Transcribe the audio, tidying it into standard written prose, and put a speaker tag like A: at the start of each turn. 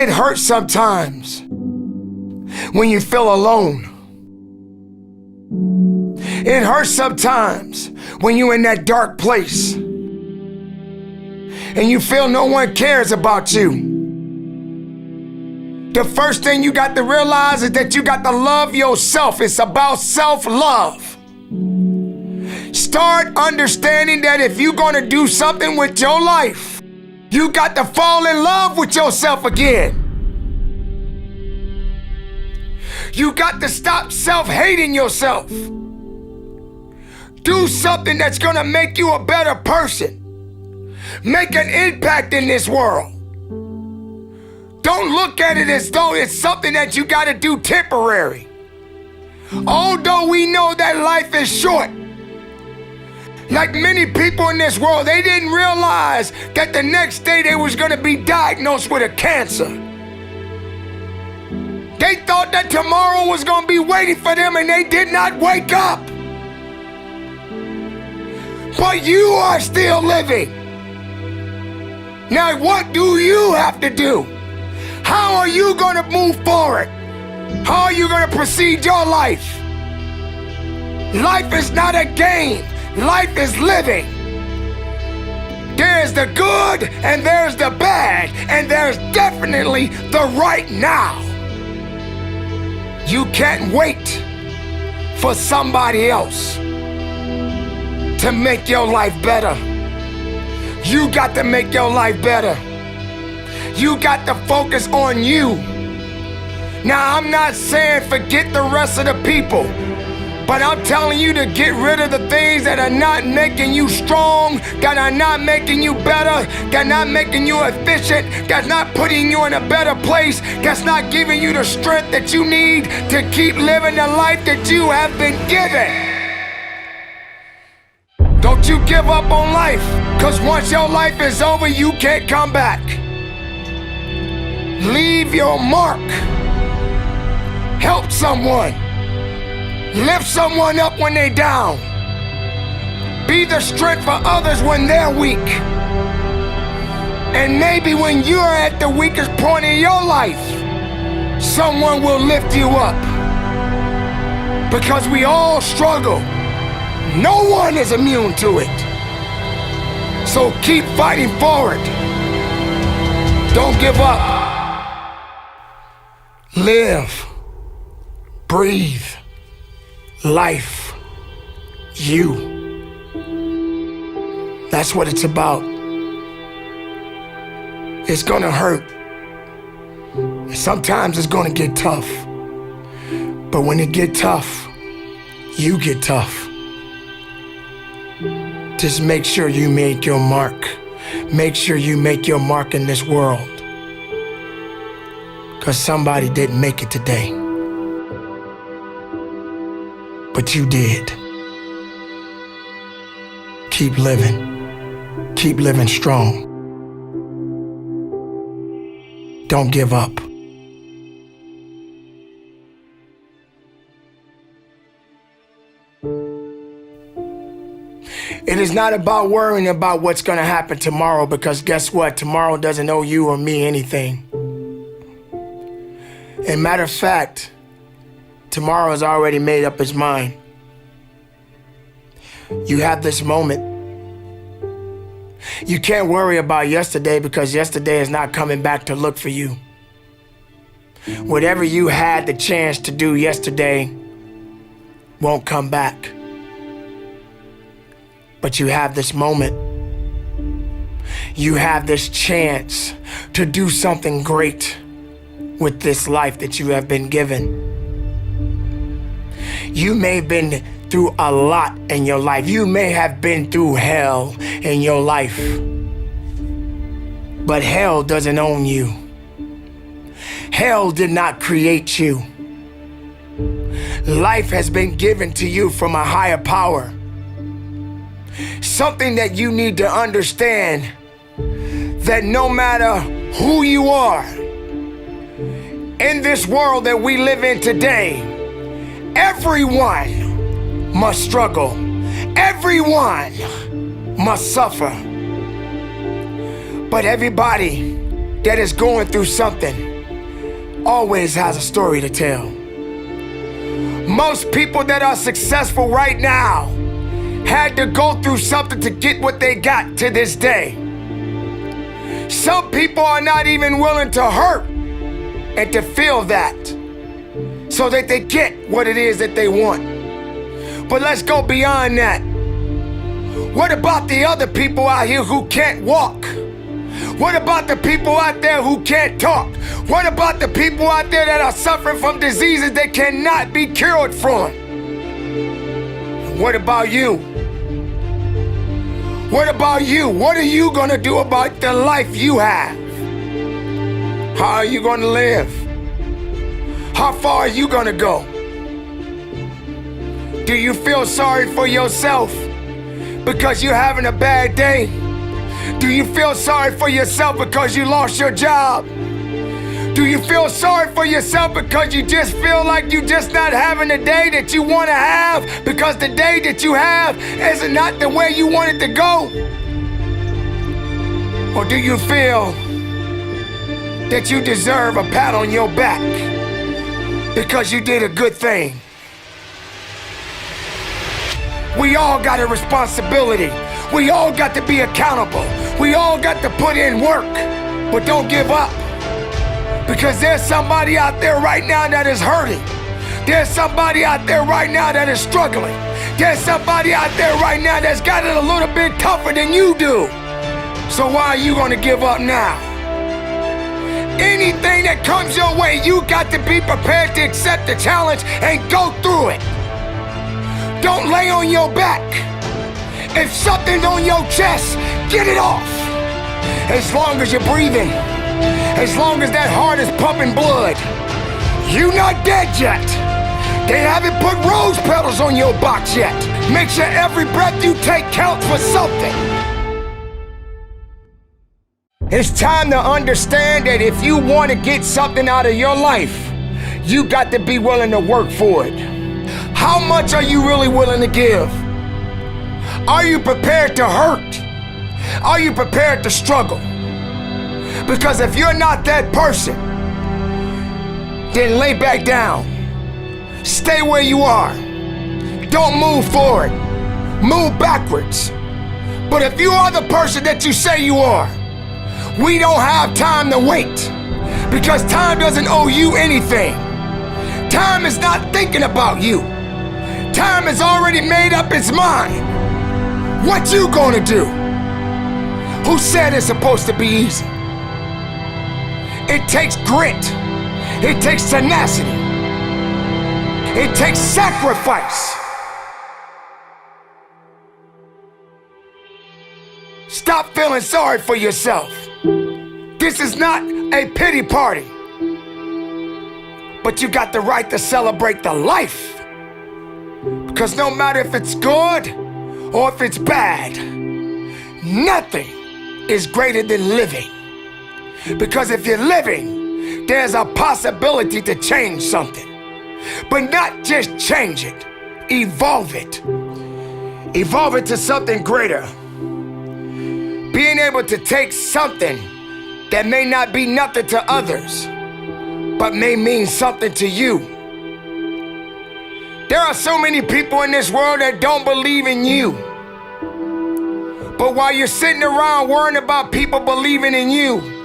A: It hurts sometimes when you feel alone. It hurts sometimes when you're in that dark place and you feel no one cares about you. The first thing you got to realize is that you got to love yourself. It's about self-love. Start understanding that if you're going to do something with your life, you got to fall in love with yourself again. You got to stop self-hating yourself. Do something that's going to make you a better person. Make an impact in this world. Don't look at it as though it's something that you got to do temporary. Although we know that life is short, like many people in this world, they didn't realize that the next day they was going to be diagnosed with a cancer. They thought that tomorrow was going to be waiting for them, and they did not wake up. But you are still living. Now, what do you have to do? How are you going to move forward? How are you going to proceed your life? Life is not a game. Life is living. There's the good and there's the bad, and there's definitely the right now. You can't wait for somebody else to make your life better. You got to make your life better. You got to focus on you. Now, I'm not saying forget the rest of the people, but I'm telling you to get rid of the things that are not making you strong, that are not making you better, that are not making you efficient, that's not putting you in a better place, that's not giving you the strength that you need to keep living the life that you have been given. Don't you give up on life, because once your life is over, you can't come back. Leave your mark. Help someone. Lift someone up when they're down. Be the strength for others when they're weak. And maybe when you're at the weakest point in your life, someone will lift you up. Because we all struggle. No one is immune to it. So keep fighting forward. Don't give up. Live. Breathe. Life. You. That's what it's about. It's gonna hurt. Sometimes it's gonna get tough. But when it get tough, you get tough. Just make sure you make your mark. Make sure you make your mark in this world. Because somebody didn't make it today. But you did. Keep living. Keep living strong. Don't give up. It is not about worrying about what's going to happen tomorrow, because guess what? Tomorrow doesn't owe you or me anything. And matter of fact, tomorrow has already made up its mind. You have this moment. You can't worry about yesterday, because yesterday is not coming back to look for you. Whatever you had the chance to do yesterday won't come back. But you have this moment. You have this chance to do something great with this life that you have been given. You may have been through a lot in your life. You may have been through hell in your life. But hell doesn't own you. Hell did not create you. Life has been given to you from a higher power. Something that you need to understand, that no matter who you are, in this world that we live in today, everyone must struggle. Everyone must suffer. But everybody that is going through something always has a story to tell. Most people that are successful right now had to go through something to get what they got to this day. Some people are not even willing to hurt and to feel that so that they get what it is that they want. But let's go beyond that. What about the other people out here who can't walk? What about the people out there who can't talk? What about the people out there that are suffering from diseases they cannot be cured from? What about you? What about you? What are you gonna do about the life you have? How are you gonna live? How far are you gonna go? Do you feel sorry for yourself because you're having a bad day? Do you feel sorry for yourself because you lost your job? Do you feel sorry for yourself because you just feel like you're just not having the day that you want to have because the day that you have is not the way you want it to go? Or do you feel that you deserve a pat on your back because you did a good thing? We all got a responsibility. We all got to be accountable. We all got to put in work, but don't give up. Because there's somebody out there right now that is hurting. There's somebody out there right now that is struggling. There's somebody out there right now that's got it a little bit tougher than you do. So why are you gonna give up now? Anything that comes your way, you got to be prepared to accept the challenge and go through it. Don't lay on your back. If something's on your chest, get it off. As long as you're breathing, as long as that heart is pumping blood, you're not dead yet. They haven't put rose petals on your box yet. Make sure every breath you take counts for something. It's time to understand that if you want to get something out of your life, you got to be willing to work for it. How much are you really willing to give? Are you prepared to hurt? Are you prepared to struggle? Because if you're not that person, then lay back down. Stay where you are. Don't move forward. Move backwards. But if you are the person that you say you are, we don't have time to wait. Because time doesn't owe you anything. Time is not thinking about you. Time has already made up its mind. What you gonna do? Who said it's supposed to be easy? It takes grit. It takes tenacity. It takes sacrifice. Stop feeling sorry for yourself. This is not a pity party. But you got the right to celebrate the life. Because no matter if it's good or if it's bad, nothing is greater than living. Because if you're living, there's a possibility to change something. But not just change it, evolve it. Evolve it to something greater. Being able to take something that may not be nothing to others, but may mean something to you. There are so many people in this world that don't believe in you. But while you're sitting around worrying about people believing in you,